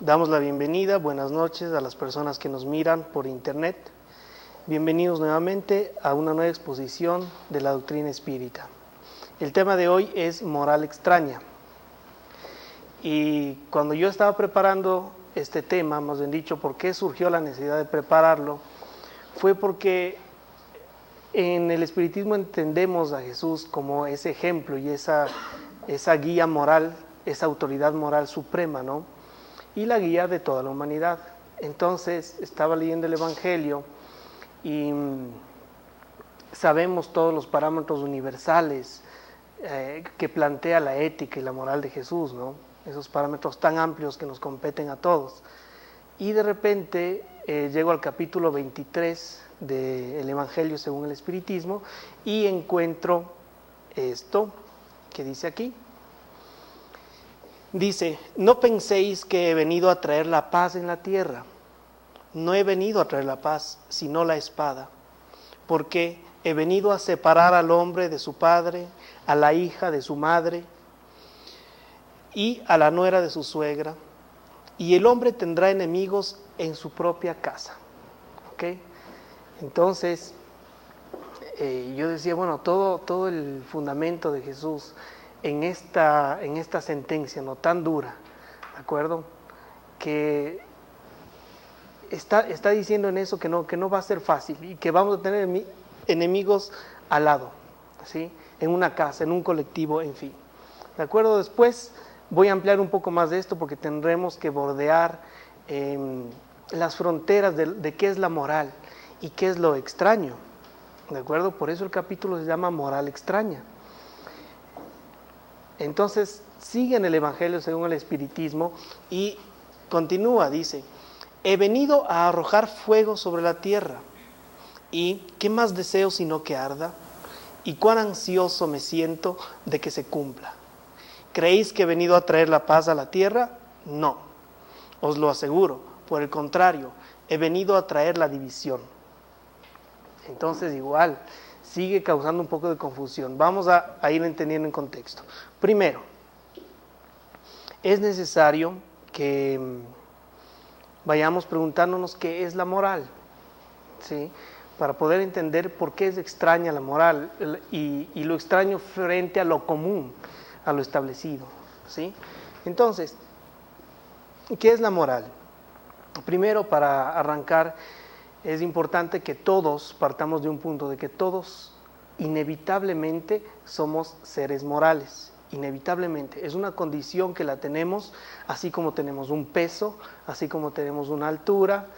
Damos la bienvenida, buenas noches a las personas que nos miran por internet. Bienvenidos nuevamente a una nueva exposición de la doctrina espírita. El tema de hoy es moral extraña. Y cuando yo estaba preparando este tema, más bien dicho, ¿por qué surgió la necesidad de prepararlo? Fue porque en el espiritismo entendemos a Jesús como ese ejemplo y esa guía moral, esa autoridad moral suprema, ¿no? Y la guía de toda la humanidad. Entonces estaba leyendo el Evangelio y sabemos todos los parámetros universales que plantea la ética y la moral de Jesús, ¿no? Esos parámetros tan amplios que nos competen a todos. Y de repente llego al capítulo 23 del Evangelio según el Espiritismo y encuentro esto que dice aquí. Dice, no penséis que he venido a traer la paz en la tierra. No he venido a traer la paz, sino la espada. Porque he venido a separar al hombre de su padre, a la hija de su madre y a la nuera de su suegra. Y el hombre tendrá enemigos en su propia casa. ¿Okay? Entonces, yo decía, bueno, todo el fundamento de Jesús en esta sentencia no tan dura, ¿de acuerdo? Que está diciendo en eso que no va a ser fácil y que vamos a tener enemigos al lado, ¿sí? En una casa, en un colectivo, en fin. ¿De acuerdo? Después voy a ampliar un poco más de esto porque tendremos que bordear las fronteras de qué es la moral y qué es lo extraño. ¿De acuerdo? Por eso el capítulo se llama Moral Extraña. Entonces, sigue en el Evangelio según el Espiritismo y continúa, dice, he venido a arrojar fuego sobre la tierra y ¿qué más deseo sino que arda? Y cuán ansioso me siento de que se cumpla. ¿Creéis que he venido a traer la paz a la tierra? No, os lo aseguro, por el contrario, he venido a traer la división. Entonces igual, sigue causando un poco de confusión. Vamos a ir entendiendo en contexto. Primero, es necesario que vayamos preguntándonos qué es la moral, ¿sí? Para poder entender por qué es extraña la moral y lo extraño frente a lo común, a lo establecido, ¿sí? Entonces, ¿qué es la moral? Primero, para arrancar, es importante que todos partamos de un punto de que todos inevitablemente somos seres morales, inevitablemente. Es una condición que la tenemos, así como tenemos un peso, así como tenemos una altura,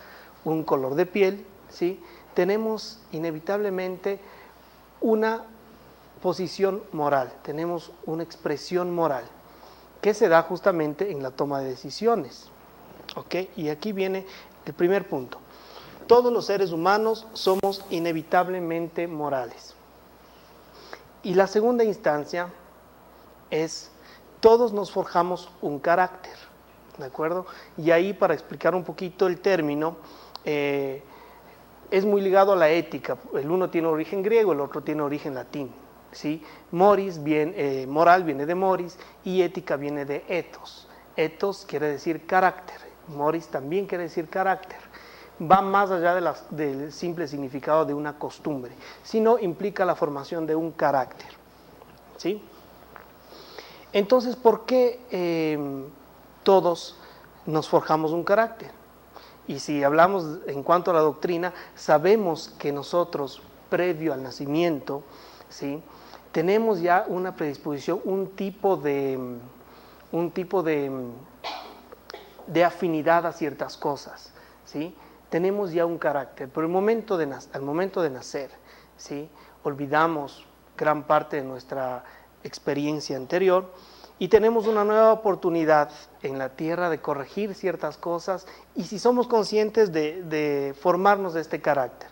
un color de piel, ¿sí? Tenemos inevitablemente una posición moral, tenemos una expresión moral que se da justamente en la toma de decisiones, ¿ok? Y aquí viene el primer punto. Todos los seres humanos somos inevitablemente morales. Y la segunda instancia es, todos nos forjamos un carácter, ¿de acuerdo? Y ahí, para explicar un poquito el término, es muy ligado a la ética. El uno tiene origen griego, el otro tiene origen latín, ¿sí? Moral viene de moris y ética viene de ethos. Ethos quiere decir carácter, moris también quiere decir carácter. Va más allá del simple significado de una costumbre, sino implica la formación de un carácter, ¿sí? Entonces, ¿por qué todos nos forjamos un carácter? Y si hablamos en cuanto a la doctrina, sabemos que nosotros, previo al nacimiento, ¿sí?, tenemos ya una predisposición, un tipo de afinidad a ciertas cosas, ¿sí? Tenemos ya un carácter, pero al momento de nacer, ¿sí?, olvidamos gran parte de nuestra experiencia anterior y tenemos una nueva oportunidad en la tierra de corregir ciertas cosas y si somos conscientes de formarnos de este carácter,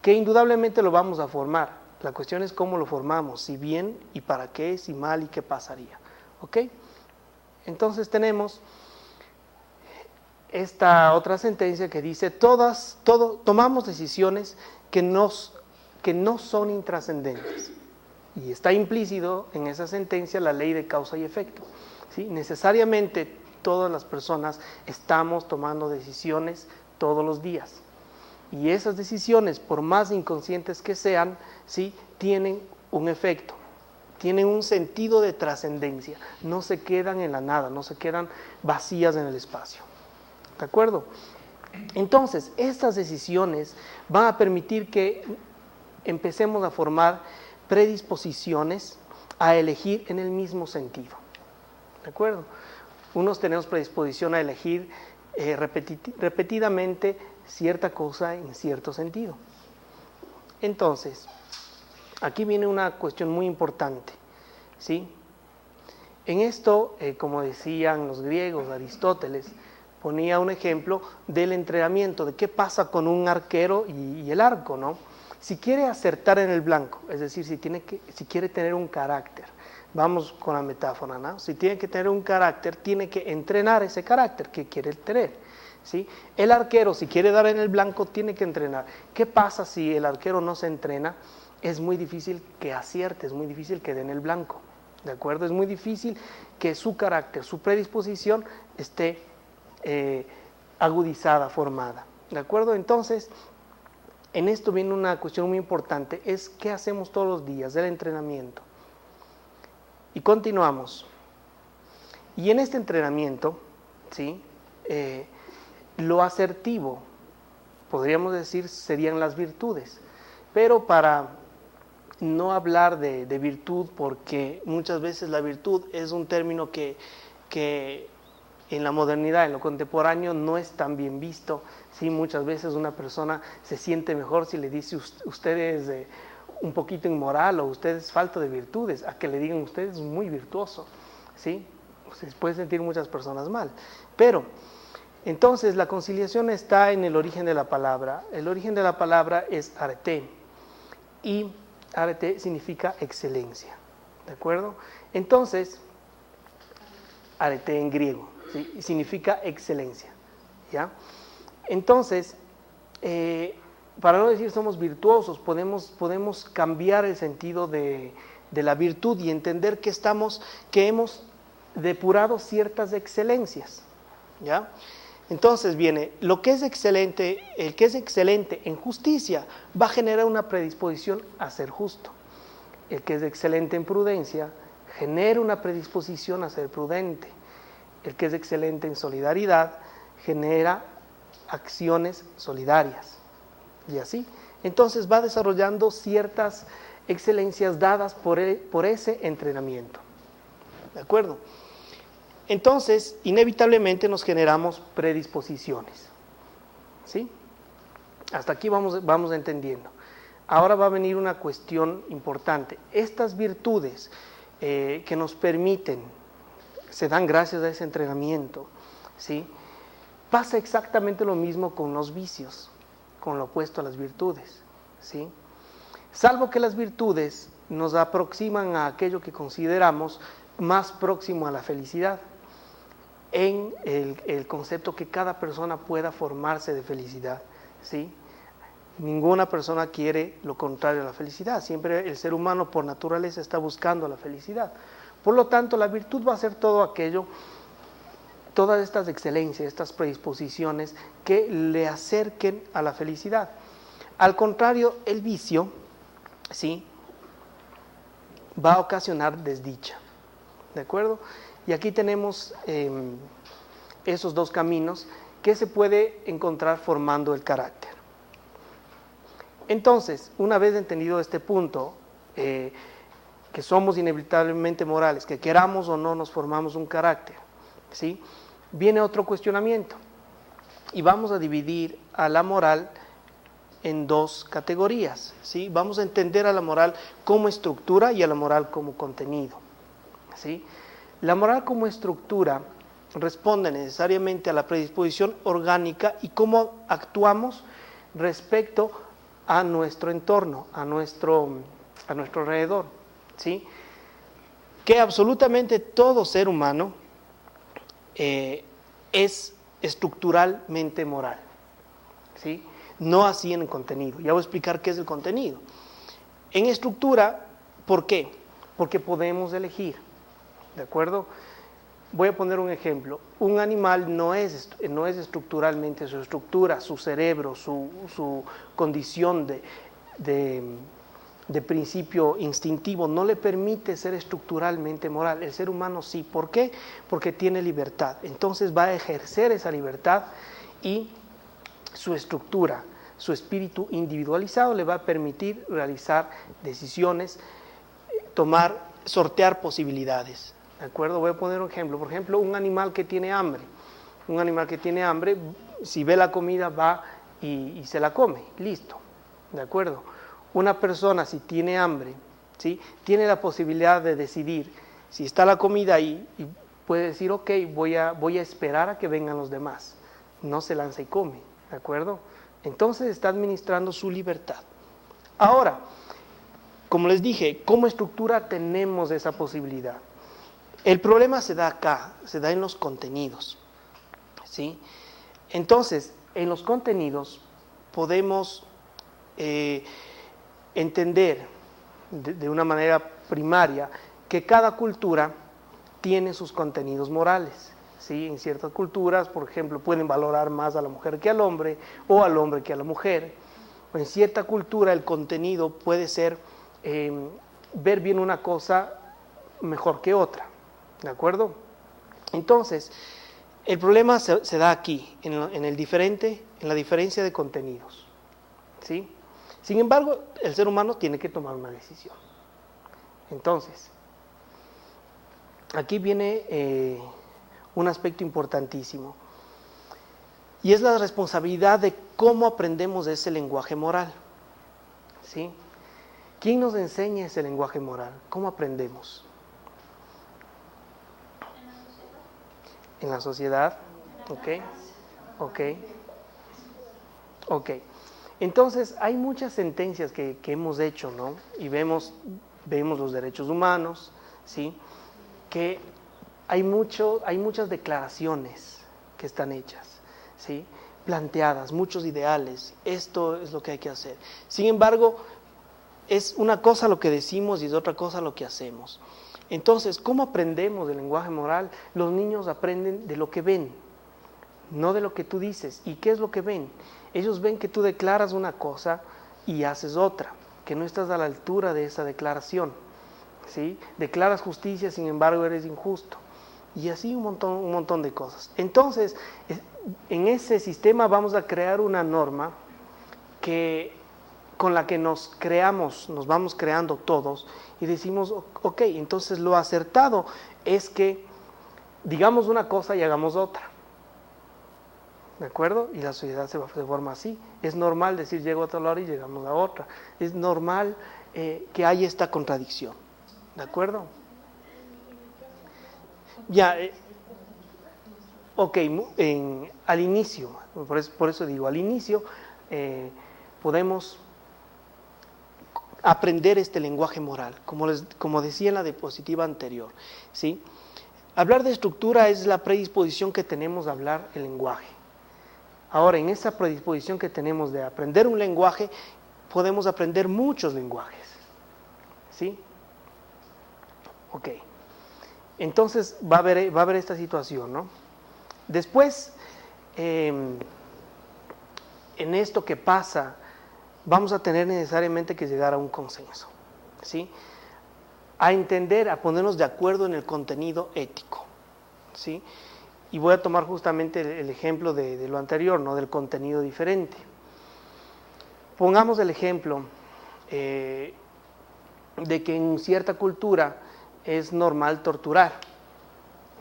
que indudablemente lo vamos a formar. La cuestión es cómo lo formamos, si bien y para qué, si mal y qué pasaría, ¿ok? Entonces tenemos esta otra sentencia que dice, tomamos decisiones que no son intrascendentes. Y está implícito en esa sentencia la ley de causa y efecto, ¿sí? Necesariamente todas las personas estamos tomando decisiones todos los días. Y esas decisiones, por más inconscientes que sean, ¿sí?, tienen un efecto, tienen un sentido de trascendencia, no se quedan en la nada, no se quedan vacías en el espacio. ¿De acuerdo? Entonces, estas decisiones van a permitir que empecemos a formar predisposiciones a elegir en el mismo sentido. ¿De acuerdo? Unos tenemos predisposición a elegir repetidamente cierta cosa en cierto sentido. Entonces, aquí viene una cuestión muy importante, ¿sí? En esto, como decían los griegos, Aristóteles ponía un ejemplo del entrenamiento, de qué pasa con un arquero y el arco, ¿no? Si quiere acertar en el blanco, es decir, si quiere tener un carácter, vamos con la metáfora, ¿no? Si tiene que tener un carácter, tiene que entrenar ese carácter que quiere tener, ¿sí? El arquero, si quiere dar en el blanco, tiene que entrenar. ¿Qué pasa si el arquero no se entrena? Es muy difícil que acierte, es muy difícil que dé en el blanco, ¿de acuerdo? Es muy difícil que su carácter, su predisposición esté agudizada, formada, ¿de acuerdo? Entonces, en esto viene una cuestión muy importante, es qué hacemos todos los días, el entrenamiento. Y continuamos. Y en este entrenamiento, ¿sí?, lo asertivo, podríamos decir, serían las virtudes. Pero para no hablar de virtud, porque muchas veces la virtud es un término que en la modernidad, en lo contemporáneo, no es tan bien visto. Sí, muchas veces una persona se siente mejor si le dice usted es un poquito inmoral o usted es falto de virtudes, a que le digan usted es muy virtuoso, ¿sí? Se puede sentir muchas personas mal. Pero, entonces, la conciliación está en el origen de la palabra. El origen de la palabra es arete, y arete significa excelencia, ¿de acuerdo? Entonces, arete en griego, ¿sí?, significa excelencia, ¿ya? Entonces, para no decir somos virtuosos, podemos cambiar el sentido de la virtud y entender que hemos depurado ciertas excelencias, ¿ya? Entonces viene, lo que es excelente, el que es excelente en justicia va a generar una predisposición a ser justo. El que es excelente en prudencia genera una predisposición a ser prudente. El que es excelente en solidaridad genera acciones solidarias. Y así. Entonces va desarrollando ciertas excelencias dadas por ese entrenamiento. ¿De acuerdo? Entonces, inevitablemente nos generamos predisposiciones. ¿Sí? Hasta aquí vamos entendiendo. Ahora va a venir una cuestión importante. Estas virtudes que nos permiten, se dan gracias a ese entrenamiento, ¿sí? Pasa exactamente lo mismo con los vicios, con lo opuesto a las virtudes, ¿sí? Salvo que las virtudes nos aproximan a aquello que consideramos más próximo a la felicidad, en el concepto que cada persona pueda formarse de felicidad, ¿sí? Ninguna persona quiere lo contrario a la felicidad, siempre el ser humano por naturaleza está buscando la felicidad. Por lo tanto, la virtud va a ser todo aquello, todas estas excelencias, estas predisposiciones que le acerquen a la felicidad. Al contrario, el vicio, ¿sí?, va a ocasionar desdicha, ¿de acuerdo? Y aquí tenemos esos dos caminos que se puede encontrar formando el carácter. Entonces, una vez entendido este punto, que somos inevitablemente morales, que queramos o no nos formamos un carácter, ¿sí?, viene otro cuestionamiento. Y vamos a dividir a la moral en dos categorías, ¿sí? Vamos a entender a la moral como estructura y a la moral como contenido, ¿sí? La moral como estructura responde necesariamente a la predisposición orgánica y cómo actuamos respecto a nuestro entorno, a nuestro alrededor, ¿sí? Que absolutamente todo ser humano es estructuralmente moral, ¿sí? No así en el contenido. Ya voy a explicar qué es el contenido. En estructura, ¿por qué? Porque podemos elegir, ¿de acuerdo? Voy a poner un ejemplo. Un animal no es estructuralmente su estructura, su cerebro, su condición de principio instintivo, no le permite ser estructuralmente moral. El ser humano sí. ¿Por qué? Porque tiene libertad. Entonces va a ejercer esa libertad y su estructura, su espíritu individualizado le va a permitir realizar decisiones, sortear posibilidades. ¿De acuerdo? Voy a poner un ejemplo. Por ejemplo, un animal que tiene hambre. Un animal que tiene hambre, si ve la comida, va y se la come. Listo. ¿De acuerdo? Una persona, si tiene hambre, ¿sí?, tiene la posibilidad de decidir si está la comida ahí y puede decir, ok, voy a esperar a que vengan los demás. No se lanza y come. ¿De acuerdo? Entonces está administrando su libertad. Ahora, como les dije, como estructura tenemos esa posibilidad. El problema se da acá, se da en los contenidos, ¿sí? Entonces, en los contenidos podemos entender de una manera primaria que cada cultura tiene sus contenidos morales, ¿sí? En ciertas culturas, por ejemplo, pueden valorar más a la mujer que al hombre, o al hombre que a la mujer. O en cierta cultura el contenido puede ser ver bien una cosa mejor que otra. ¿De acuerdo? Entonces, el problema se da aquí, en la diferencia de contenidos, ¿sí? Sin embargo, el ser humano tiene que tomar una decisión. Entonces, aquí viene un aspecto importantísimo, y es la responsabilidad de cómo aprendemos ese lenguaje moral, ¿sí? ¿Quién nos enseña ese lenguaje moral? ¿Cómo aprendemos? En la sociedad, ok. Entonces, hay muchas sentencias que hemos hecho, ¿no? Y vemos los derechos humanos, ¿sí? Que hay muchas declaraciones que están hechas, ¿sí? Planteadas, muchos ideales, esto es lo que hay que hacer. Sin embargo, es una cosa lo que decimos y es otra cosa lo que hacemos. Entonces, ¿cómo aprendemos del lenguaje moral? Los niños aprenden de lo que ven, no de lo que tú dices. ¿Y qué es lo que ven? Ellos ven que tú declaras una cosa y haces otra, que no estás a la altura de esa declaración, ¿sí? Declaras justicia, sin embargo eres injusto. Y así un montón de cosas. Entonces, en ese sistema vamos a crear una norma con la que nos vamos creando todos, y decimos, ok, entonces lo acertado es que digamos una cosa y hagamos otra. ¿De acuerdo? Y la sociedad se forma así. Es normal decir llego a otra hora y llegamos a otra. Es normal que haya esta contradicción. ¿De acuerdo? Ya, ok, al inicio, por eso digo, al inicio podemos aprender este lenguaje moral, como decía en la diapositiva anterior, ¿sí? Hablar de estructura es la predisposición que tenemos a hablar el lenguaje. Ahora, en esa predisposición que tenemos de aprender un lenguaje, podemos aprender muchos lenguajes, ¿sí? Ok. Entonces va a haber esta situación, ¿no? Después, en esto que pasa, vamos a tener necesariamente que llegar a un consenso, ¿sí? A entender, a ponernos de acuerdo en el contenido ético, ¿sí? Y voy a tomar justamente el ejemplo de lo anterior, ¿no? Del contenido diferente. Pongamos el ejemplo de que en cierta cultura es normal torturar,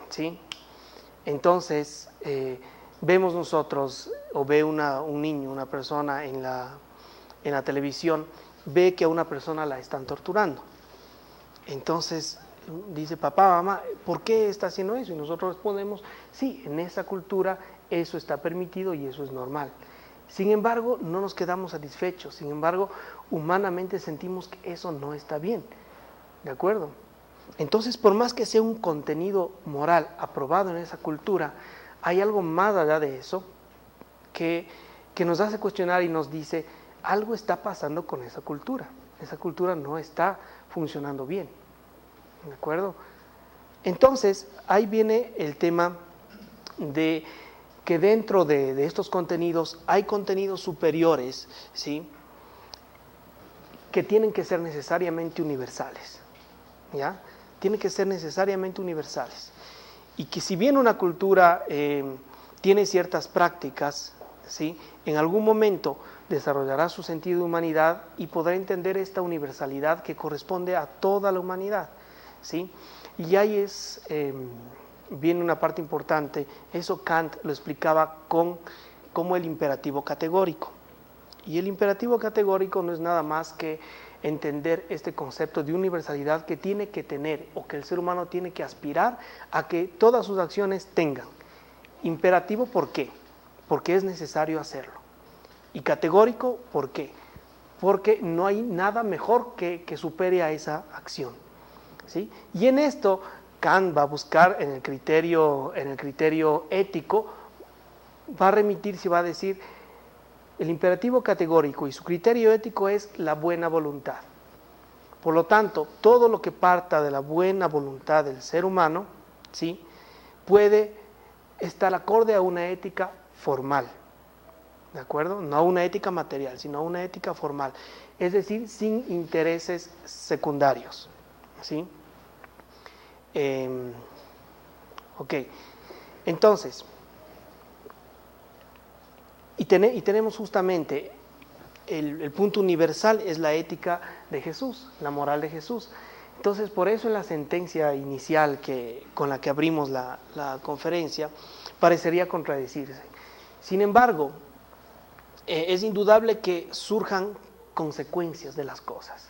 ¿sí? Entonces, vemos nosotros, o ve un niño, una persona en la televisión, ve que a una persona la están torturando. Entonces dice, papá, mamá, ¿por qué está haciendo eso? Y nosotros respondemos, sí, en esa cultura eso está permitido y eso es normal. Sin embargo, no nos quedamos satisfechos. Sin embargo, humanamente sentimos que eso no está bien. ¿De acuerdo? Entonces, por más que sea un contenido moral aprobado en esa cultura, hay algo más allá de eso que nos hace cuestionar y nos dice, algo está pasando con esa cultura. Esa cultura no está funcionando bien. ¿De acuerdo? Entonces, ahí viene el tema de que dentro de estos contenidos hay contenidos superiores, ¿sí?, que tienen que ser necesariamente universales, ¿ya? Tienen que ser necesariamente universales. Y que si bien una cultura tiene ciertas prácticas, ¿sí?, en algún momento desarrollará su sentido de humanidad y podrá entender esta universalidad que corresponde a toda la humanidad, ¿sí? Y ahí viene una parte importante. Eso Kant lo explicaba como el imperativo categórico. Y el imperativo categórico no es nada más que entender este concepto de universalidad que tiene que tener, o que el ser humano tiene que aspirar a que todas sus acciones tengan. Imperativo, ¿por qué? Porque es necesario hacerlo. Y categórico, ¿por qué? Porque no hay nada mejor que supere a esa acción, ¿sí? Y en esto Kant va a buscar en el criterio ético, va a remitirse y va a decir: el imperativo categórico y su criterio ético es la buena voluntad. Por lo tanto, todo lo que parta de la buena voluntad del ser humano, ¿sí?, puede estar acorde a una ética formal, ¿de acuerdo? No a una ética material, sino a una ética formal, es decir, sin intereses secundarios, ¿sí? Ok, entonces, y tenemos justamente el punto universal, es la ética de Jesús, la moral de Jesús. Entonces, por eso en la sentencia inicial con la que abrimos la conferencia, parecería contradecirse. Sin embargo, es indudable que surjan consecuencias de las cosas,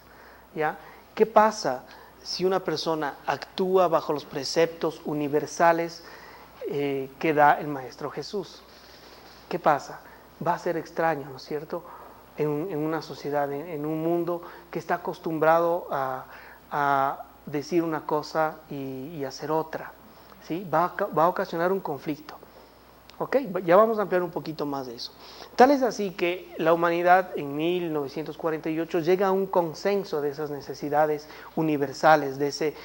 ¿ya? ¿Qué pasa si una persona actúa bajo los preceptos universales que da el Maestro Jesús? ¿Qué pasa? Va a ser extraño, ¿no es cierto?, en una sociedad, en un mundo que está acostumbrado a decir una cosa y hacer otra, ¿sí? Va a ocasionar un conflicto. ¿Ok? Ya vamos a ampliar un poquito más de eso. Tal es así que la humanidad en 1948 llega a un consenso de esas necesidades universales, de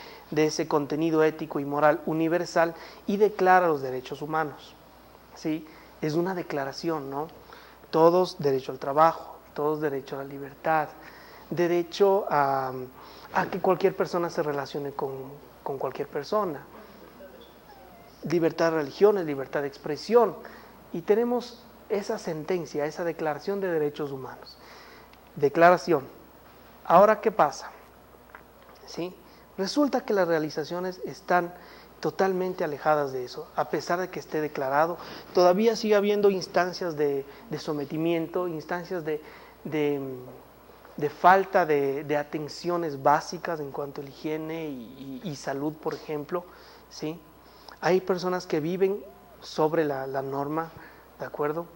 ese contenido ético y moral universal, y declara los derechos humanos, ¿sí? Es una declaración, ¿no? Todos derecho al trabajo, todos derecho a la libertad, derecho a que cualquier persona se relacione con cualquier persona, libertad de religiones, libertad de expresión. Y tenemos esa sentencia, esa declaración de derechos humanos. Declaración. Ahora, ¿qué pasa? ¿Sí? Resulta que las realizaciones están totalmente alejadas de eso. A pesar de que esté declarado, todavía sigue habiendo instancias de sometimiento, instancias de falta de atenciones básicas en cuanto a la higiene y salud, por ejemplo, ¿sí? Hay personas que viven sobre la norma, ¿de acuerdo?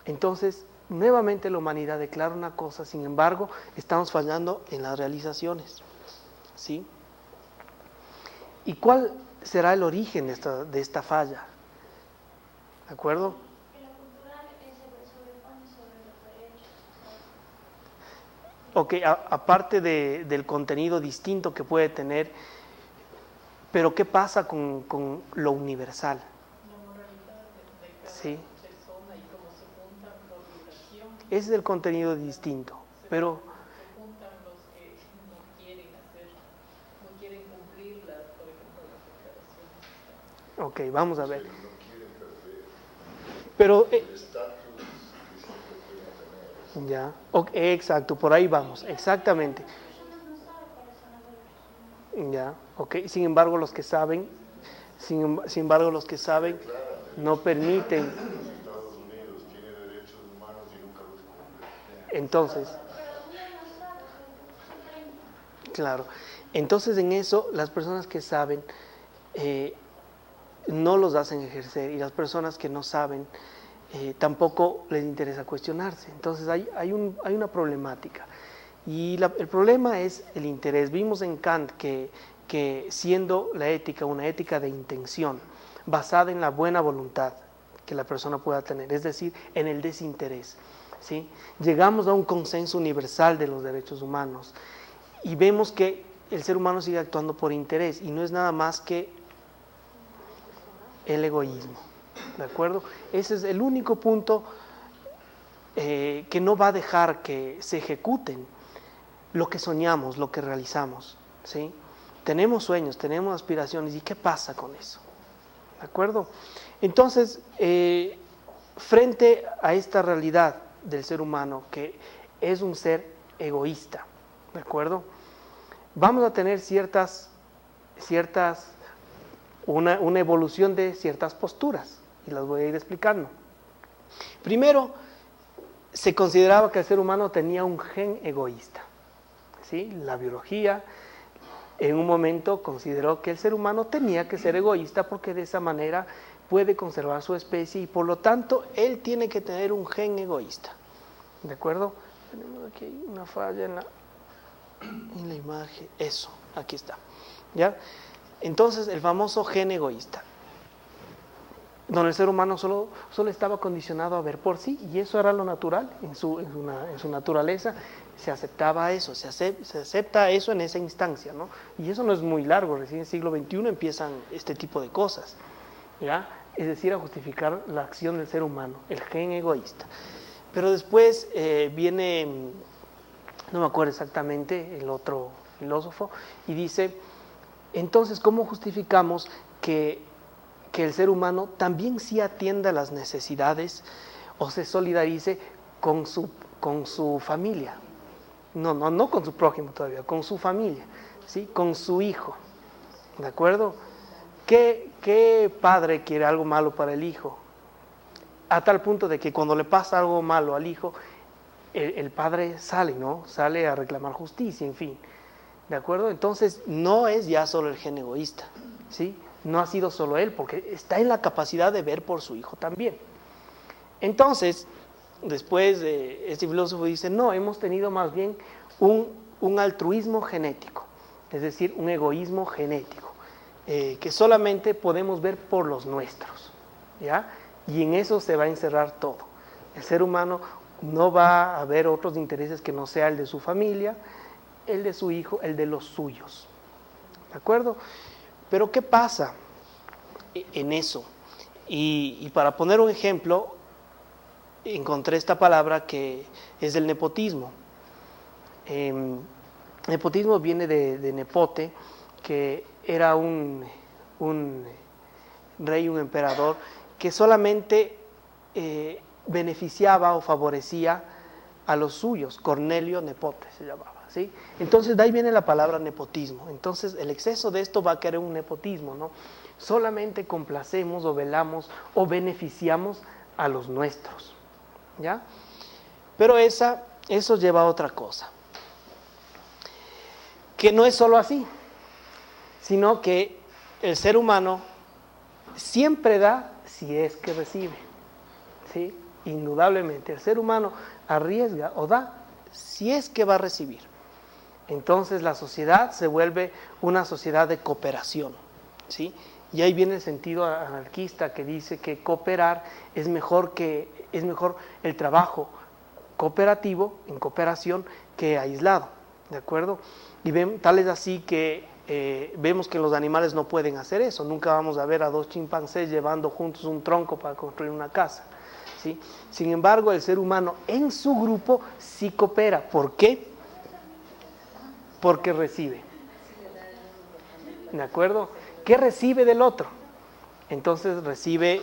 Entonces, nuevamente la humanidad declara una cosa, sin embargo, estamos fallando en las realizaciones, ¿sí? ¿Y cuál será el origen de esta falla? ¿De acuerdo? Ok, aparte del contenido distinto que puede tener, pero ¿qué pasa con lo universal? ¿Sí? Ese es el contenido distinto, pero se juntan los que no quieren hacer, no quieren cumplir por ejemplo, las declaraciones. Ok, vamos a ver. No quieren perder Pero el estatus que siempre pueden tener. ya, okay, exacto, por ahí vamos, exactamente. Ya, ok. Sin embargo, los que saben, no permiten. Estados Unidos tiene derechos humanos y nunca los cumple. Entonces, claro. Entonces, en eso, las personas que saben no los hacen ejercer, y las personas que no saben tampoco les interesa cuestionarse. Entonces, hay una problemática. Y el problema es el interés. Vimos en Kant que siendo la ética una ética de intención, basada en la buena voluntad que la persona pueda tener, es decir, en el desinterés, ¿sí? Llegamos a un consenso universal de los derechos humanos y vemos que el ser humano sigue actuando por interés, y no es nada más que el egoísmo. ¿De acuerdo? Ese es el único punto que no va a dejar que se ejecuten lo que soñamos, lo que realizamos, ¿sí? Tenemos sueños, tenemos aspiraciones, ¿y qué pasa con eso? ¿De acuerdo? Entonces, frente a esta realidad del ser humano, que es un ser egoísta, ¿de acuerdo? Vamos a tener una evolución de ciertas posturas, y las voy a ir explicando. Primero, se consideraba que el ser humano tenía un gen egoísta, ¿sí? La biología en un momento consideró que el ser humano tenía que ser egoísta porque de esa manera puede conservar su especie y por lo tanto él tiene que tener un gen egoísta. ¿De acuerdo? Tenemos aquí una falla en la imagen. Eso, aquí está. ¿Ya? Entonces, el famoso gen egoísta, donde el ser humano solo estaba condicionado a ver por sí, y eso era lo natural, en su naturaleza se aceptaba eso, se acepta eso en esa instancia, ¿no? Y eso no es muy largo, recién en el siglo XXI empiezan este tipo de cosas, ¿ya? Es decir, a justificar la acción del ser humano, el gen egoísta. Pero después viene, no me acuerdo exactamente, el otro filósofo, y dice, entonces, ¿cómo justificamos que el ser humano también sí atienda las necesidades o se solidarice con su familia? No con su prójimo todavía, con su familia, ¿sí? Con su hijo, ¿de acuerdo? ¿Qué padre quiere algo malo para el hijo? A tal punto de que cuando le pasa algo malo al hijo, el padre sale, ¿no? Sale a reclamar justicia, en fin, ¿de acuerdo? Entonces, no es ya solo el gen egoísta, ¿sí? No ha sido solo él, porque está en la capacidad de ver por su hijo también. Entonces, después este filósofo dice, no, hemos tenido más bien un altruismo genético, es decir, un egoísmo genético, que solamente podemos ver por los nuestros, ¿ya? Y en eso se va a encerrar todo. El ser humano no va a ver otros intereses que no sea el de su familia, el de su hijo, el de los suyos, ¿de acuerdo? Pero ¿qué pasa en eso? Y para poner un ejemplo, encontré esta palabra que es el nepotismo. Nepotismo viene de nepote, que era un rey, un emperador, que solamente beneficiaba o favorecía a los suyos. Cornelio Nepote se llamaba, ¿sí? Entonces de ahí viene la palabra nepotismo. Entonces el exceso de esto va a crear un nepotismo, ¿no? Solamente complacemos o velamos o beneficiamos a los nuestros, ¿ya? Pero eso lleva a otra cosa, que no es solo así, sino que el ser humano siempre da si es que recibe, ¿sí? Indudablemente, el ser humano arriesga o da si es que va a recibir. Entonces la sociedad se vuelve una sociedad de cooperación, ¿sí? Y ahí viene el sentido anarquista que dice que cooperar es mejor el trabajo cooperativo, en cooperación, que aislado, ¿de acuerdo? Y tal es así que vemos que los animales no pueden hacer eso. Nunca vamos a ver a dos chimpancés llevando juntos un tronco para construir una casa, ¿sí? Sin embargo, el ser humano en su grupo sí coopera. ¿Por qué? Porque recibe, ¿de acuerdo? ¿Qué recibe del otro? Entonces recibe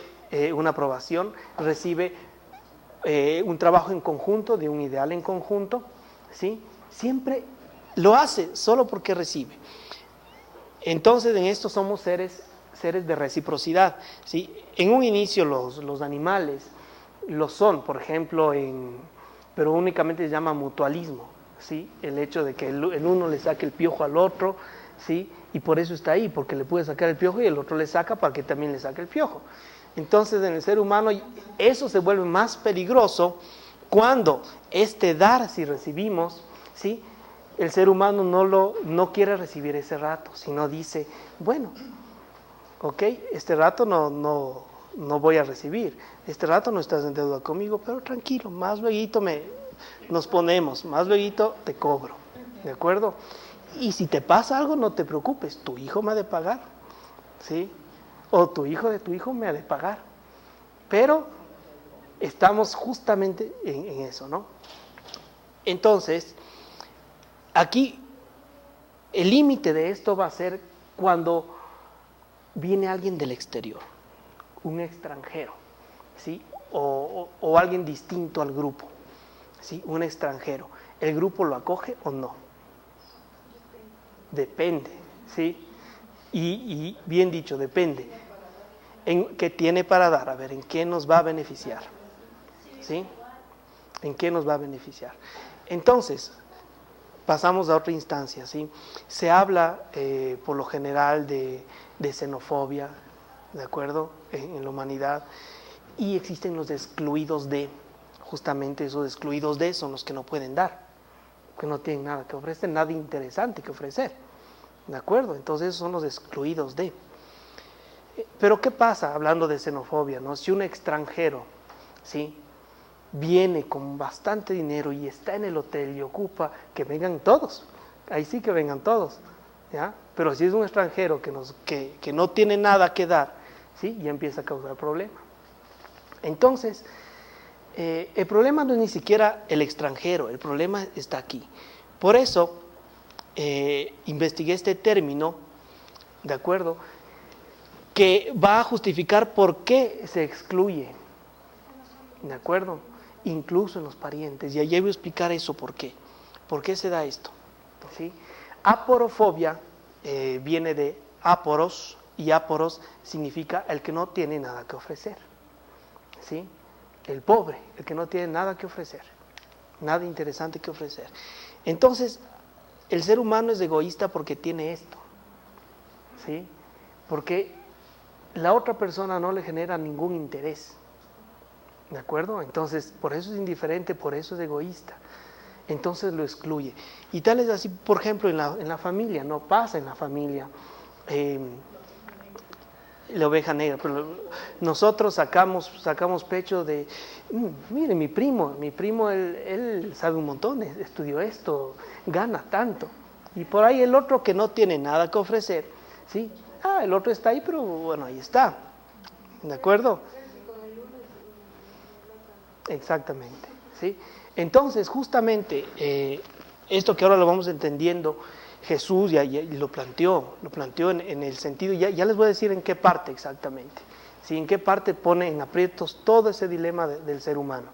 una aprobación, recibe un trabajo en conjunto, de un ideal en conjunto, ¿sí? Siempre lo hace solo porque recibe. Entonces en esto somos seres de reciprocidad, ¿sí? En un inicio los animales lo son, por ejemplo, pero únicamente se llama mutualismo, ¿sí? El hecho de que el uno le saque el piojo al otro, ¿sí? Y por eso está ahí, porque le puede sacar el piojo y el otro le saca para que también le saque el piojo. Entonces en el ser humano eso se vuelve más peligroso cuando dar si recibimos, ¿sí? El ser humano no quiere recibir ese rato, sino dice, bueno, ok, este rato no voy a recibir, este rato no estás en deuda conmigo, pero tranquilo, más luego nos ponemos, más luego te cobro, ¿de acuerdo? Y si te pasa algo, no te preocupes, tu hijo me ha de pagar, ¿sí? o tu hijo de tu hijo me ha de pagar. Pero estamos justamente en eso, ¿no? Entonces, aquí el límite de esto va a ser cuando viene alguien del exterior, un extranjero, ¿sí? O alguien distinto al grupo, ¿sí? Un extranjero. ¿El grupo lo acoge o no? Depende, ¿sí? Y bien dicho, depende. ¿En qué tiene para dar? A ver, ¿en qué nos va a beneficiar? ¿Sí? ¿En qué nos va a beneficiar? Entonces, pasamos a otra instancia, ¿sí? Se habla por lo general de xenofobia, ¿de acuerdo? En la humanidad. Y existen los excluidos de, justamente esos excluidos de son los que no pueden dar, que no tienen nada que ofrecer, nada interesante que ofrecer, ¿de acuerdo? Entonces esos son los excluidos de. Pero ¿qué pasa hablando de xenofobia, no? Si un extranjero, ¿sí?, viene con bastante dinero y está en el hotel y ocupa, que vengan todos, ahí sí que vengan todos, ¿ya? Pero si es un extranjero que no tiene nada que dar, ¿sí?, ya empieza a causar problema. Entonces, el problema no es ni siquiera el extranjero, el problema está aquí. Por eso, investigué este término, ¿de acuerdo?, que va a justificar por qué se excluye, ¿de acuerdo?, incluso en los parientes. Y allí voy a explicar eso por qué se da esto, ¿sí? Aporofobia viene de aporos, y aporos significa el que no tiene nada que ofrecer, ¿sí? El pobre, el que no tiene nada que ofrecer, nada interesante que ofrecer. Entonces, el ser humano es egoísta porque tiene esto, ¿sí? Porque la otra persona no le genera ningún interés, ¿de acuerdo? Entonces, por eso es indiferente, por eso es egoísta. Entonces lo excluye. Y tal es así, por ejemplo, en la familia, no pasa en la familia. La oveja negra, pero nosotros sacamos pecho de, mire, mi primo él sabe un montón, estudió esto, gana tanto. Y por ahí el otro que no tiene nada que ofrecer, ¿sí? El otro está ahí, pero bueno, ahí está, ¿de acuerdo? Exactamente, ¿sí? Entonces, justamente, esto que ahora lo vamos entendiendo, Jesús ya lo planteó en el sentido, ya les voy a decir en qué parte exactamente, ¿sí? En qué parte pone en aprietos todo ese dilema del ser humano,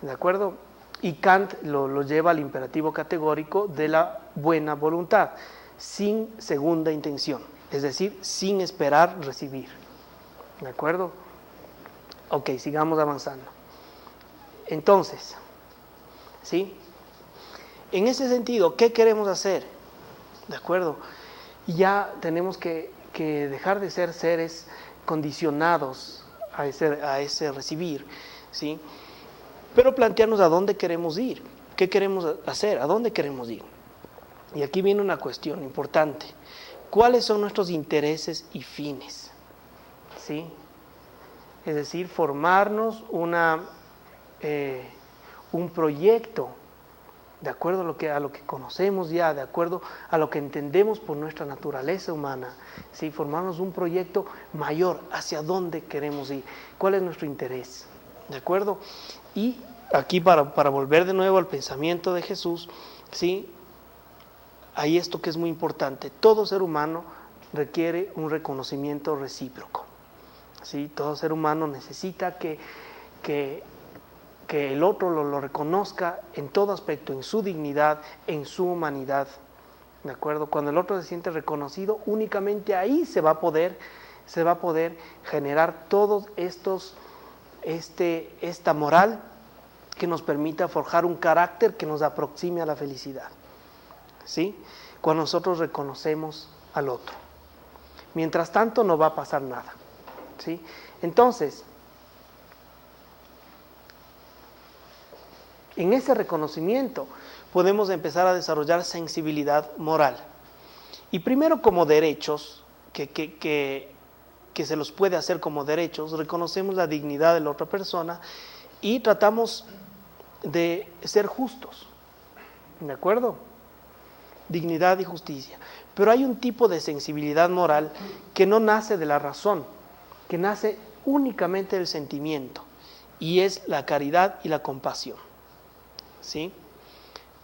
¿de acuerdo? Y Kant lo lleva al imperativo categórico de la buena voluntad, sin segunda intención, es decir, sin esperar recibir, ¿de acuerdo? Ok, sigamos avanzando. Entonces, ¿sí? En ese sentido, ¿qué queremos hacer? ¿De acuerdo? Ya tenemos que dejar de ser seres condicionados a ese recibir, ¿sí? Pero plantearnos a dónde queremos ir, qué queremos hacer, a dónde queremos ir. Y aquí viene una cuestión importante. ¿Cuáles son nuestros intereses y fines? ¿Sí? Es decir, formarnos un proyecto de acuerdo a lo que conocemos ya, de acuerdo a lo que entendemos por nuestra naturaleza humana, ¿sí? Formarnos un proyecto mayor, hacia dónde queremos ir, cuál es nuestro interés, ¿de acuerdo? Y aquí para volver de nuevo al pensamiento de Jesús, ¿sí?, hay esto que es muy importante: todo ser humano requiere un reconocimiento recíproco, ¿sí? Todo ser humano necesita que el otro lo reconozca en todo aspecto, en su dignidad, en su humanidad, ¿de acuerdo? Cuando el otro se siente reconocido, únicamente ahí se va a poder generar todos esta moral que nos permita forjar un carácter que nos aproxime a la felicidad, ¿sí? Cuando nosotros reconocemos al otro. Mientras tanto no va a pasar nada, ¿sí? Entonces, en ese reconocimiento podemos empezar a desarrollar sensibilidad moral. Y primero, como derechos, que se los puede hacer como derechos, reconocemos la dignidad de la otra persona y tratamos de ser justos, ¿de acuerdo? dignidad y justicia. Pero hay un tipo de sensibilidad moral que no nace de la razón, que nace únicamente del sentimiento, y es la caridad y la compasión. ¿Sí?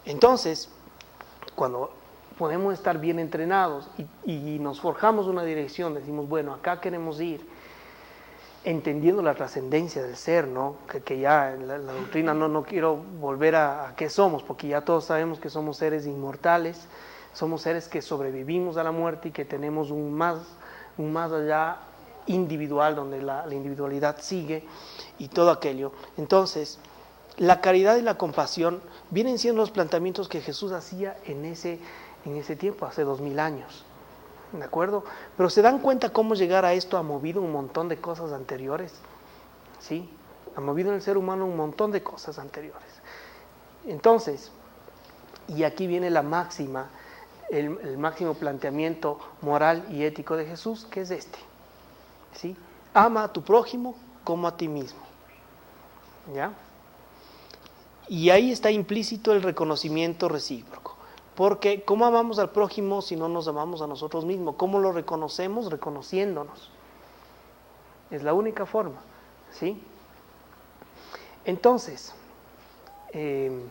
Entonces, cuando podemos estar bien entrenados y nos forjamos una dirección, decimos, bueno, acá queremos ir, entendiendo la trascendencia del ser, ¿no? Que ya en la doctrina no quiero volver a qué somos, porque ya todos sabemos que somos seres inmortales, somos seres que sobrevivimos a la muerte y que tenemos un más allá individual, donde la individualidad sigue y todo aquello. Entonces, la caridad y la compasión vienen siendo los planteamientos que Jesús hacía en ese tiempo, hace 2000 años. ¿De acuerdo? Pero ¿se dan cuenta cómo llegar a esto ha movido un montón de cosas anteriores? ¿Sí? Ha movido en el ser humano un montón de cosas anteriores. Entonces, y aquí viene la máxima, el máximo planteamiento moral y ético de Jesús, que es este. ¿Sí? Ama a tu prójimo como a ti mismo. ¿Ya? Y ahí está implícito el reconocimiento recíproco. Porque ¿cómo amamos al prójimo si no nos amamos a nosotros mismos? ¿Cómo lo reconocemos? Reconociéndonos. Es la única forma. ¿Sí? Entonces, hemos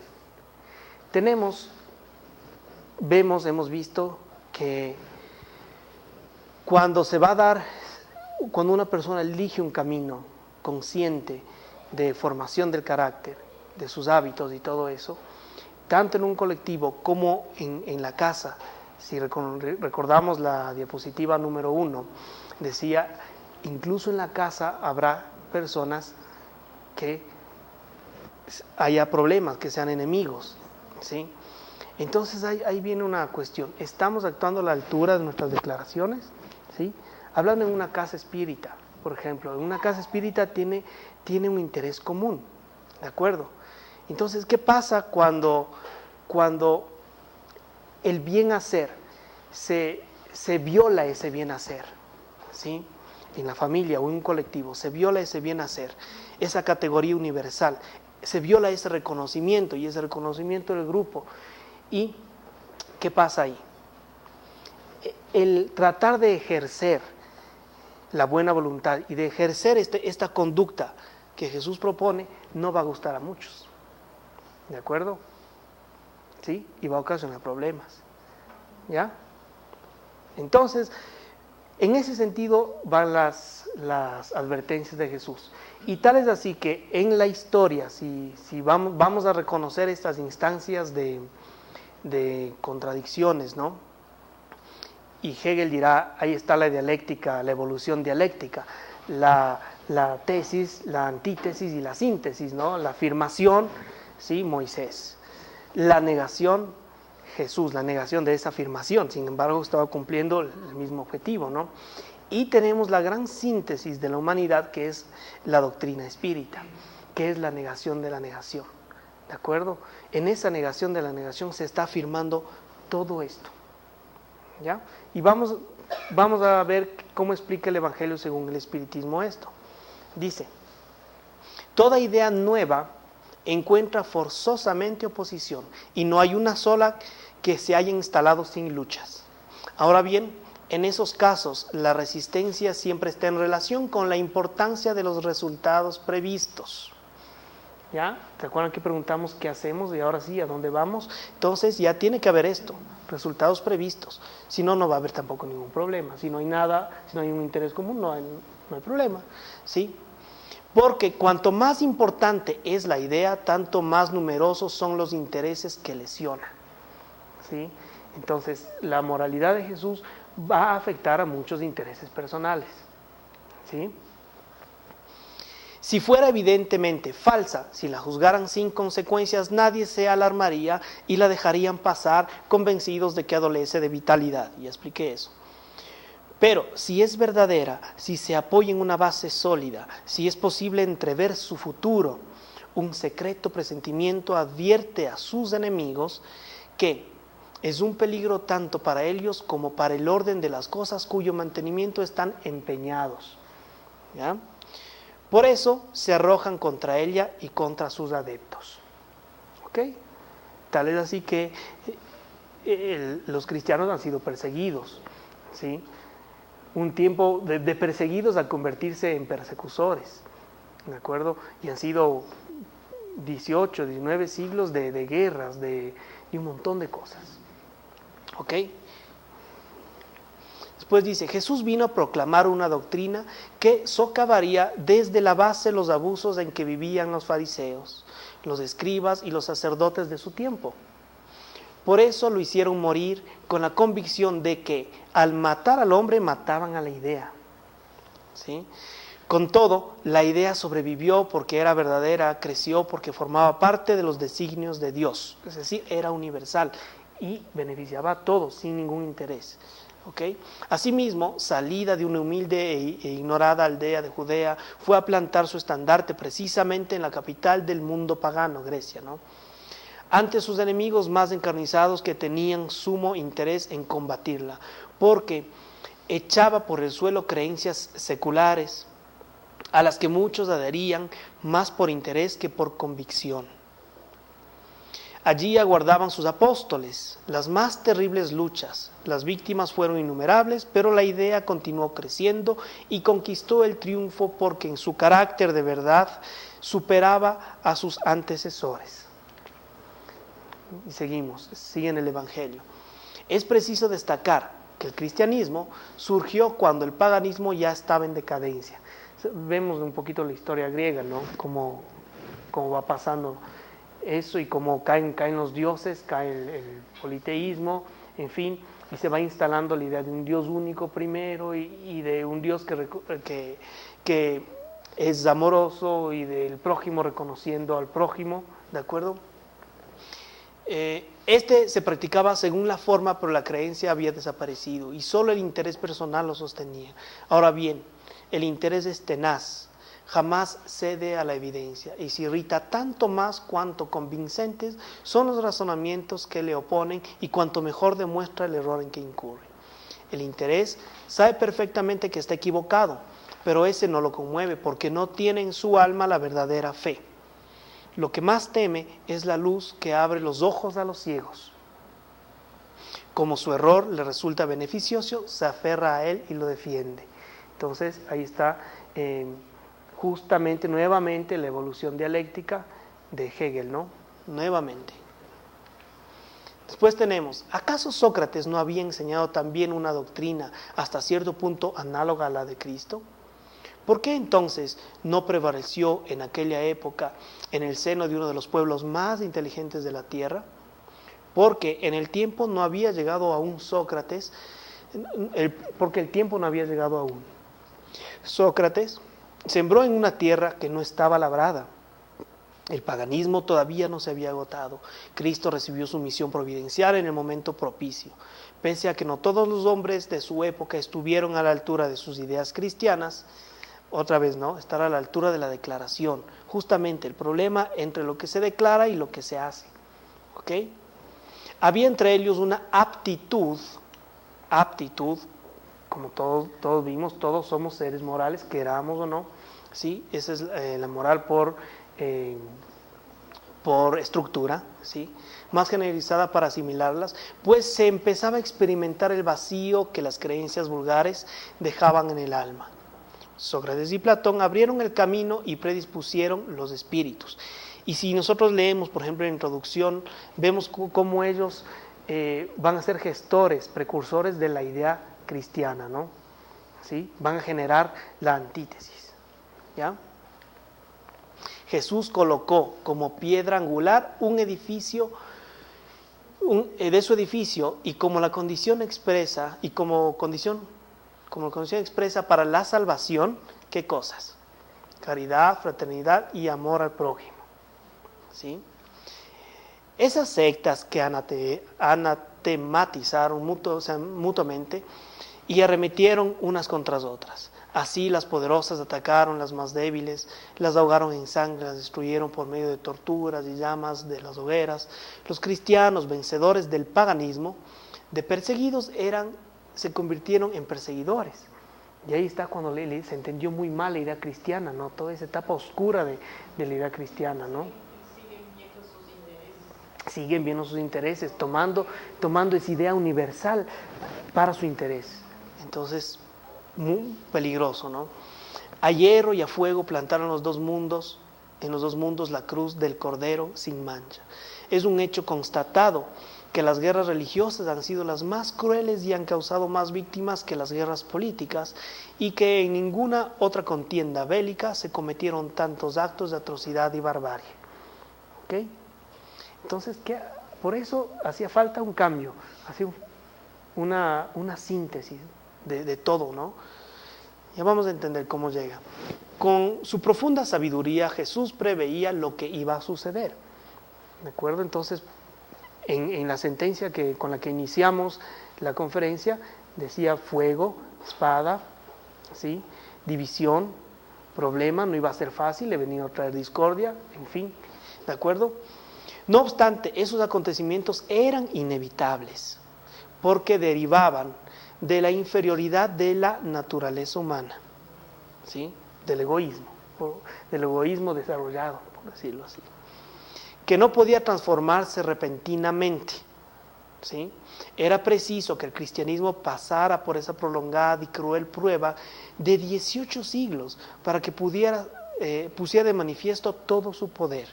visto que cuando una persona elige un camino consciente de formación del carácter, de sus hábitos y todo eso, tanto en un colectivo como en la casa, si recordamos la diapositiva número 1, decía, incluso en la casa habrá personas que haya problemas, que sean enemigos, ¿sí? Entonces ahí viene una cuestión, ¿estamos actuando a la altura de nuestras declaraciones? ¿Sí? Hablando en una casa espírita, por ejemplo, en una casa espírita tiene un interés común, ¿de acuerdo? Entonces, ¿qué pasa cuando el bien hacer se viola ese bien hacer? ¿Sí? En la familia o en un colectivo se viola ese bien hacer, esa categoría universal, se viola ese reconocimiento y ese reconocimiento del grupo. ¿Y qué pasa ahí? El tratar de ejercer la buena voluntad y de ejercer esta conducta que Jesús propone no va a gustar a muchos. ¿De acuerdo? ¿Sí? Y va a ocasionar problemas. ¿Ya? Entonces, en ese sentido van las advertencias de Jesús. Y tal es así que en la historia, si vamos a reconocer estas instancias de contradicciones, ¿no? Y Hegel dirá, ahí está la dialéctica, la evolución dialéctica, la tesis, la antítesis y la síntesis, ¿no? La afirmación, ¿sí? Moisés. La negación, Jesús, la negación de esa afirmación, sin embargo estaba cumpliendo el mismo objetivo, ¿no? Y tenemos la gran síntesis de la humanidad, que es la doctrina espírita, que es la negación de la negación, ¿de acuerdo? En esa negación de la negación se está afirmando todo esto, ¿ya? Y vamos a ver cómo explica el Evangelio según el espiritismo esto. Dice, toda idea nueva encuentra forzosamente oposición y no hay una sola que se haya instalado sin luchas. Ahora bien, en esos casos la resistencia siempre está en relación con la importancia de los resultados previstos. ¿Ya? ¿Te acuerdan que preguntamos qué hacemos y ahora sí, a dónde vamos? Entonces ya tiene que haber esto, resultados previstos. Si no, no va a haber tampoco ningún problema. Si no hay nada, si no hay un interés común, no hay problema. ¿Sí? Porque cuanto más importante es la idea, tanto más numerosos son los intereses que lesiona. ¿Sí? Entonces, la moralidad de Jesús va a afectar a muchos intereses personales. ¿Sí? Si fuera evidentemente falsa, si la juzgaran sin consecuencias, nadie se alarmaría y la dejarían pasar convencidos de que adolece de vitalidad. Ya expliqué eso. Pero si es verdadera, si se apoya en una base sólida, si es posible entrever su futuro, un secreto presentimiento advierte a sus enemigos que es un peligro tanto para ellos como para el orden de las cosas cuyo mantenimiento están empeñados. ¿Ya? Por eso se arrojan contra ella y contra sus adeptos. ¿Ok? Tal es así que los cristianos han sido perseguidos, ¿sí? Un tiempo de perseguidos a convertirse en persecutores, ¿de acuerdo? Y han sido 18, 19 siglos de guerras, y un montón de cosas, ¿ok? Después dice, Jesús vino a proclamar una doctrina que socavaría desde la base los abusos en que vivían los fariseos, los escribas y los sacerdotes de su tiempo. Por eso lo hicieron morir con la convicción de que al matar al hombre mataban a la idea, ¿sí? Con todo, la idea sobrevivió porque era verdadera, creció porque formaba parte de los designios de Dios, es decir, era universal y beneficiaba a todos sin ningún interés. ¿Okay? Asimismo, salida de una humilde e ignorada aldea de Judea, fue a plantar su estandarte precisamente en la capital del mundo pagano, Grecia, ¿no? Ante sus enemigos más encarnizados que tenían sumo interés en combatirla, porque echaba por el suelo creencias seculares, a las que muchos adherían más por interés que por convicción. Allí aguardaban sus apóstoles las más terribles luchas. Las víctimas fueron innumerables, pero la idea continuó creciendo y conquistó el triunfo porque en su carácter de verdad superaba a sus antecesores. Y seguimos, sigue en el Evangelio. Es preciso destacar que el cristianismo surgió cuando el paganismo ya estaba en decadencia. Vemos un poquito la historia griega, ¿no? Cómo va pasando eso y cómo caen los dioses, cae el politeísmo, en fin, y se va instalando la idea de un Dios único primero y de un Dios que es amoroso y del prójimo reconociendo al prójimo, ¿de acuerdo? Este se practicaba según la forma, pero la creencia había desaparecido y solo el interés personal lo sostenía. Ahora bien, el interés es tenaz, jamás cede a la evidencia y se irrita tanto más cuanto convincentes son los razonamientos que le oponen y cuanto mejor demuestra el error en que incurre. El interés sabe perfectamente que está equivocado, pero ese no lo conmueve porque no tiene en su alma la verdadera fe. Lo que más teme es la luz que abre los ojos a los ciegos. Como su error le resulta beneficioso, se aferra a él y lo defiende. Entonces ahí está justamente nuevamente la evolución dialéctica de Hegel, ¿no? Nuevamente. Después tenemos, ¿acaso Sócrates no había enseñado también una doctrina hasta cierto punto análoga a la de Cristo? ¿Por qué entonces no prevaleció en aquella época en el seno de uno de los pueblos más inteligentes de la tierra? Porque en el tiempo no había llegado aún Sócrates, porque el tiempo no había llegado aún. Sócrates sembró en una tierra que no estaba labrada. El paganismo todavía no se había agotado. Cristo recibió su misión providencial en el momento propicio. Pese a que no todos los hombres de su época estuvieron a la altura de sus ideas cristianas, otra vez, ¿no? Estar a la altura de la declaración. Justamente el problema entre lo que se declara y lo que se hace. ¿Ok? Había entre ellos una aptitud, como todos vimos, todos somos seres morales, queramos o no, ¿sí? Esa es la moral por estructura, ¿sí? Más generalizada para asimilarlas, pues se empezaba a experimentar el vacío que las creencias vulgares dejaban en el alma. Sócrates y Platón abrieron el camino y predispusieron los espíritus. Y si nosotros leemos, por ejemplo, en la introducción, vemos cómo ellos van a ser gestores, precursores de la idea cristiana, ¿no? ¿Sí? Van a generar la antítesis, ¿ya? Jesús colocó como piedra angular un edificio de su edificio y como la condición expresa para la salvación, ¿qué cosas? Caridad, fraternidad y amor al prójimo, ¿sí? Esas sectas que anatematizaron mutuamente y arremetieron unas contra otras. Así las poderosas atacaron las más débiles, las ahogaron en sangre, las destruyeron por medio de torturas y llamas de las hogueras. Los cristianos, vencedores del paganismo, de perseguidos se convirtieron en perseguidores. Y ahí está cuando se entendió muy mal la idea cristiana, ¿no? Toda esa etapa oscura de la idea cristiana, ¿no? Siguen viendo sus intereses. siguen viendo sus intereses, tomando esa idea universal para su interés. Entonces, muy peligroso, ¿no? A hierro y a fuego plantaron en los dos mundos la cruz del Cordero sin mancha. Es un hecho constatado que las guerras religiosas han sido las más crueles y han causado más víctimas que las guerras políticas, y que en ninguna otra contienda bélica se cometieron tantos actos de atrocidad y barbarie. ¿Ok? Entonces, por eso hacía falta un cambio, hacía una síntesis de todo, ¿no? Ya vamos a entender cómo llega. Con su profunda sabiduría, Jesús preveía lo que iba a suceder. ¿De acuerdo? Entonces, en la sentencia con la que iniciamos la conferencia, decía fuego, espada, ¿sí? División, problema, no iba a ser fácil, le venía a traer discordia, en fin, ¿de acuerdo? No obstante, esos acontecimientos eran inevitables, porque derivaban de la inferioridad de la naturaleza humana, ¿sí? Del egoísmo desarrollado, por decirlo así, que no podía transformarse repentinamente, ¿sí? Era preciso que el cristianismo pasara por esa prolongada y cruel prueba de 18 siglos para que pusiera de manifiesto todo su poder.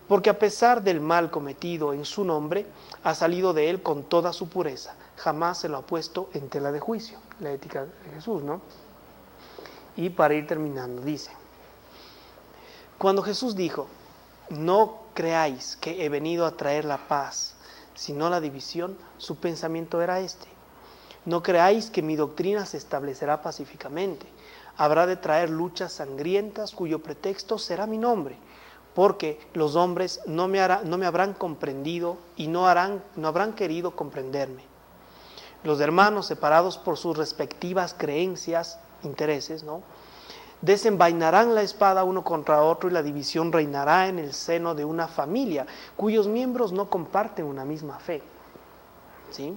Porque a pesar del mal cometido en su nombre, ha salido de él con toda su pureza. Jamás se lo ha puesto en tela de juicio. La ética de Jesús, ¿no? Y para ir terminando, dice, cuando Jesús dijo, no creáis que he venido a traer la paz, sino la división, su pensamiento era este: no creáis que mi doctrina se establecerá pacíficamente. Habrá de traer luchas sangrientas, cuyo pretexto será mi nombre, porque los hombres no me habrán comprendido y no habrán querido comprenderme. Los hermanos, separados por sus respectivas creencias, intereses, ¿no?, desenvainarán la espada uno contra otro, y la división reinará en el seno de una familia cuyos miembros no comparten una misma fe. ¿Sí?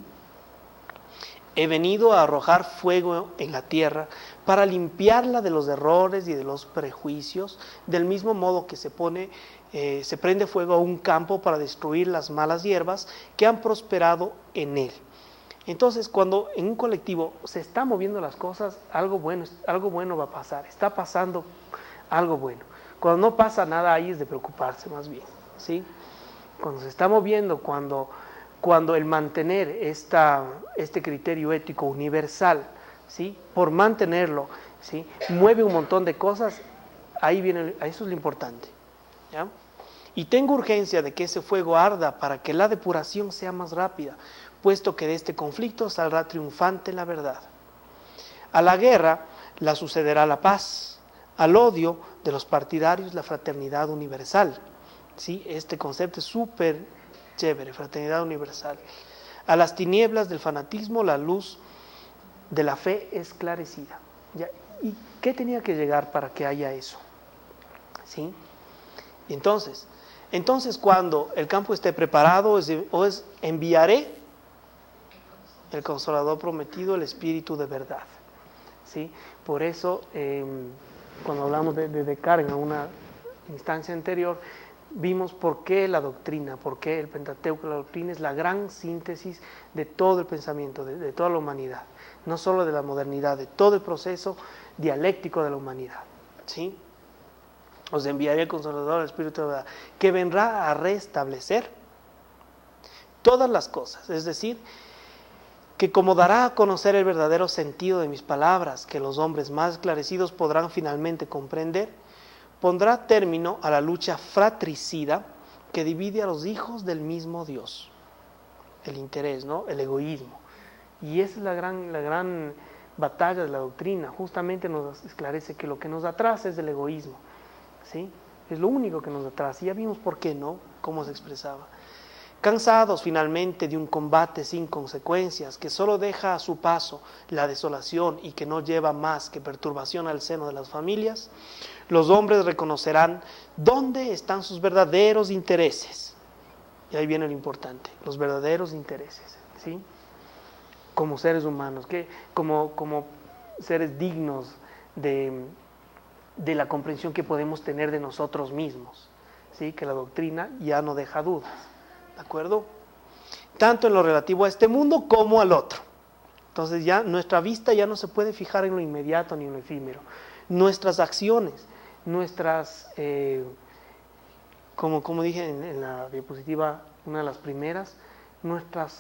He venido a arrojar fuego en la tierra para limpiarla de los errores y de los prejuicios, del mismo modo que se prende fuego a un campo para destruir las malas hierbas que han prosperado en él. Entonces, cuando en un colectivo se está moviendo las cosas, algo bueno va a pasar, está pasando algo bueno. Cuando no pasa nada, ahí es de preocuparse más bien, ¿sí? Cuando se está moviendo, cuando el mantener este criterio ético universal, ¿sí?, por mantenerlo, ¿sí?, mueve un montón de cosas, eso es lo importante, ¿ya? Y tengo urgencia de que ese fuego arda para que la depuración sea más rápida, puesto que de este conflicto saldrá triunfante la verdad. A la guerra la sucederá la paz, al odio de los partidarios la fraternidad universal. ¿Sí? Este concepto es súper chévere, fraternidad universal. A las tinieblas del fanatismo la luz de la fe esclarecida. ¿Ya? ¿Y qué tenía que llegar para que haya eso? ¿Sí? Entonces cuando el campo esté preparado, os enviaré el Consolador prometido, el Espíritu de verdad. ¿Sí? Por eso, cuando hablamos de Descartes en una instancia anterior, vimos por qué la doctrina, por qué el Pentateuco, la doctrina es la gran síntesis de todo el pensamiento, de toda la humanidad, no solo de la modernidad, de todo el proceso dialéctico de la humanidad. ¿Sí? Os enviaré el Consolador, el Espíritu de verdad, que vendrá a restablecer todas las cosas, es decir, que como dará a conocer el verdadero sentido de mis palabras, que los hombres más esclarecidos podrán finalmente comprender, pondrá término a la lucha fratricida que divide a los hijos del mismo Dios. El interés, ¿no?, el egoísmo. Y esa es la gran batalla de la doctrina. Justamente nos esclarece que lo que nos atrasa es el egoísmo, ¿sí? Es lo único que nos atrasa. Y ya vimos por qué, ¿no?, cómo se expresaba. Cansados finalmente de un combate sin consecuencias, que solo deja a su paso la desolación y que no lleva más que perturbación al seno de las familias, los hombres reconocerán dónde están sus verdaderos intereses. Y ahí viene lo importante, los verdaderos intereses, ¿sí? Como seres humanos, como seres dignos de la comprensión que podemos tener de nosotros mismos, ¿sí? Que la doctrina ya no deja dudas, ¿de acuerdo? Tanto en lo relativo a este mundo como al otro. Entonces ya nuestra vista ya no se puede fijar en lo inmediato ni en lo efímero. Nuestras acciones, nuestras, como dije en la diapositiva, una de las primeras,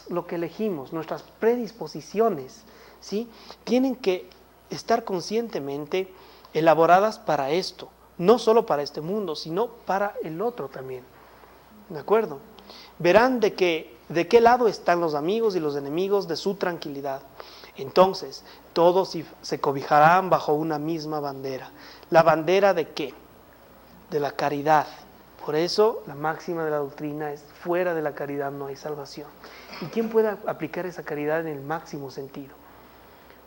lo que elegimos, nuestras predisposiciones, ¿sí? Tienen que estar conscientemente elaboradas para esto, no solo para este mundo, sino para el otro también, ¿de acuerdo? Verán de qué lado están los amigos y los enemigos de su tranquilidad. Entonces, todos se cobijarán bajo una misma bandera. ¿La bandera de qué? De la caridad. Por eso, la máxima de la doctrina es: fuera de la caridad no hay salvación. ¿Y quién puede aplicar esa caridad en el máximo sentido?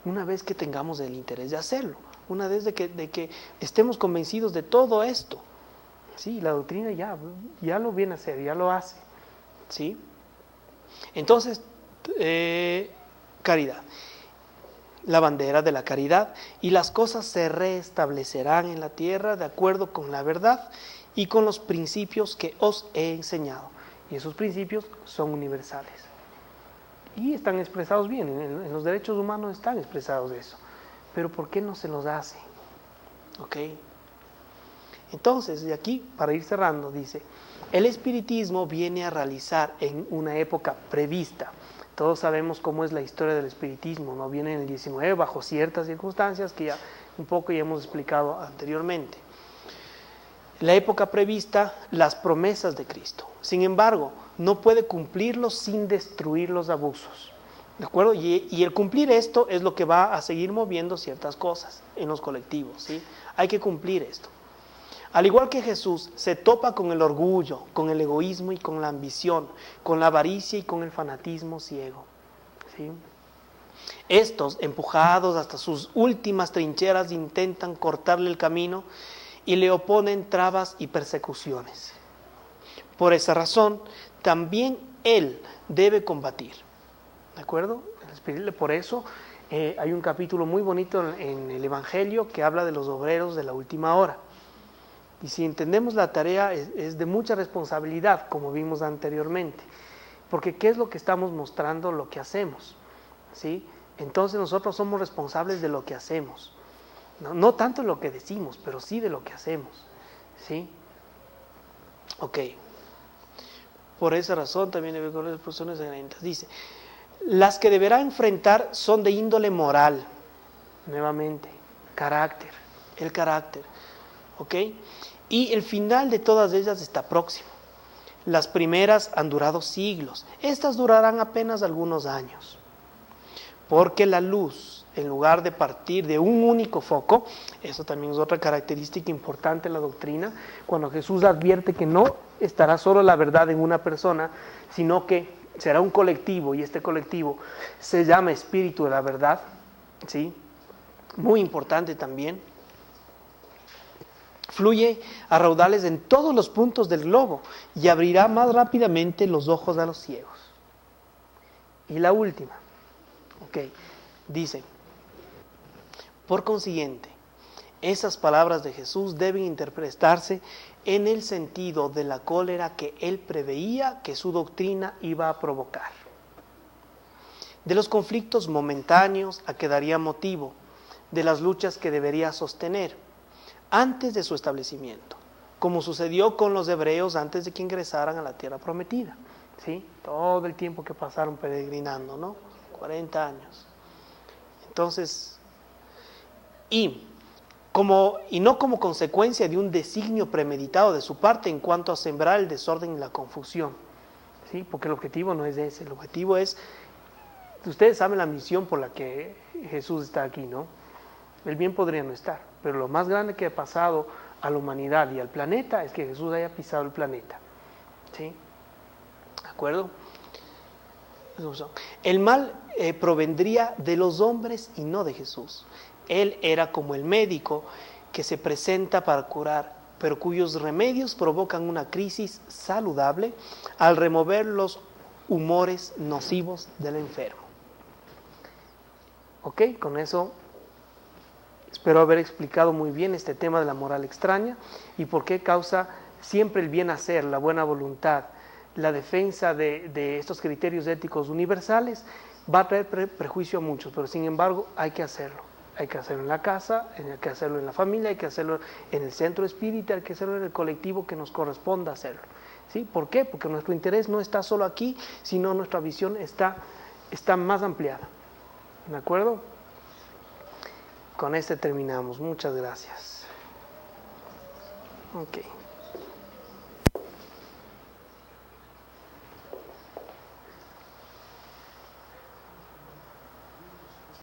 Una vez que tengamos el interés de hacerlo, una vez de que estemos convencidos de todo esto. Sí, la doctrina ya lo viene a hacer, ya lo hace. ¿Sí? Entonces, caridad, la bandera de la caridad, y las cosas se restablecerán en la tierra de acuerdo con la verdad y con los principios que os he enseñado. Y esos principios son universales. Y están expresados bien, en los derechos humanos están expresados eso. Pero ¿por qué no se los hace? ¿Ok? Entonces, de aquí, para ir cerrando, dice: el espiritismo viene a realizar en una época prevista. Todos sabemos cómo es la historia del espiritismo, ¿no? Viene en el 19 bajo ciertas circunstancias que ya un poco ya hemos explicado anteriormente. La época prevista, las promesas de Cristo. Sin embargo, no puede cumplirlos sin destruir los abusos, ¿de acuerdo? Y el cumplir esto es lo que va a seguir moviendo ciertas cosas en los colectivos, ¿sí? Hay que cumplir esto. Al igual que Jesús, se topa con el orgullo, con el egoísmo y con la ambición, con la avaricia y con el fanatismo ciego, ¿sí? Estos, empujados hasta sus últimas trincheras, intentan cortarle el camino y le oponen trabas y persecuciones. Por esa razón, también él debe combatir, ¿de acuerdo? Por eso hay un capítulo muy bonito en el Evangelio que habla de los obreros de la última hora. Y si entendemos la tarea, es de mucha responsabilidad, como vimos anteriormente. Porque ¿qué es lo que estamos mostrando? Lo que hacemos, ¿sí? Entonces nosotros somos responsables de lo que hacemos. No tanto de lo que decimos, pero sí de lo que hacemos, ¿sí? Ok. Por esa razón también debe haber las personas sangrientas. Dice: las que deberá enfrentar son de índole moral. Nuevamente, carácter, el carácter. ¿Ok? Y el final de todas ellas está próximo. Las primeras han durado siglos, estas durarán apenas algunos años. Porque la luz, en lugar de partir de un único foco, eso también es otra característica importante en la doctrina, cuando Jesús advierte que no estará solo la verdad en una persona, sino que será un colectivo, y este colectivo se llama Espíritu de la Verdad, ¿sí? Muy importante también. Fluye a raudales en todos los puntos del globo y abrirá más rápidamente los ojos a los ciegos. Y la última, dice: por consiguiente, esas palabras de Jesús deben interpretarse en el sentido de la cólera que él preveía que su doctrina iba a provocar, de los conflictos momentáneos a que daría motivo, de las luchas que debería sostener antes de su establecimiento, como sucedió con los hebreos antes de que ingresaran a la tierra prometida, ¿sí? Todo el tiempo que pasaron peregrinando, ¿no? 40 años. Entonces, y no como consecuencia de un designio premeditado de su parte en cuanto a sembrar el desorden y la confusión, ¿sí? Porque el objetivo no es ese, el objetivo es, ustedes saben la misión por la que Jesús está aquí, ¿no? El bien podría no estar, pero lo más grande que ha pasado a la humanidad y al planeta es que Jesús haya pisado el planeta, ¿sí? ¿De acuerdo? El mal provendría de los hombres y no de Jesús. Él era como el médico que se presenta para curar, pero cuyos remedios provocan una crisis saludable al remover los humores nocivos del enfermo. Ok, con eso espero haber explicado muy bien este tema de la moral extraña y por qué causa siempre el bien hacer, la buena voluntad, la defensa de estos criterios éticos universales, va a traer prejuicio a muchos, pero sin embargo hay que hacerlo. Hay que hacerlo en la casa, hay que hacerlo en la familia, hay que hacerlo en el centro espírita, hay que hacerlo en el colectivo que nos corresponda hacerlo. ¿Sí? ¿Por qué? Porque nuestro interés no está solo aquí, sino nuestra visión está más ampliada. ¿De acuerdo? Con este terminamos. Muchas gracias. Ok.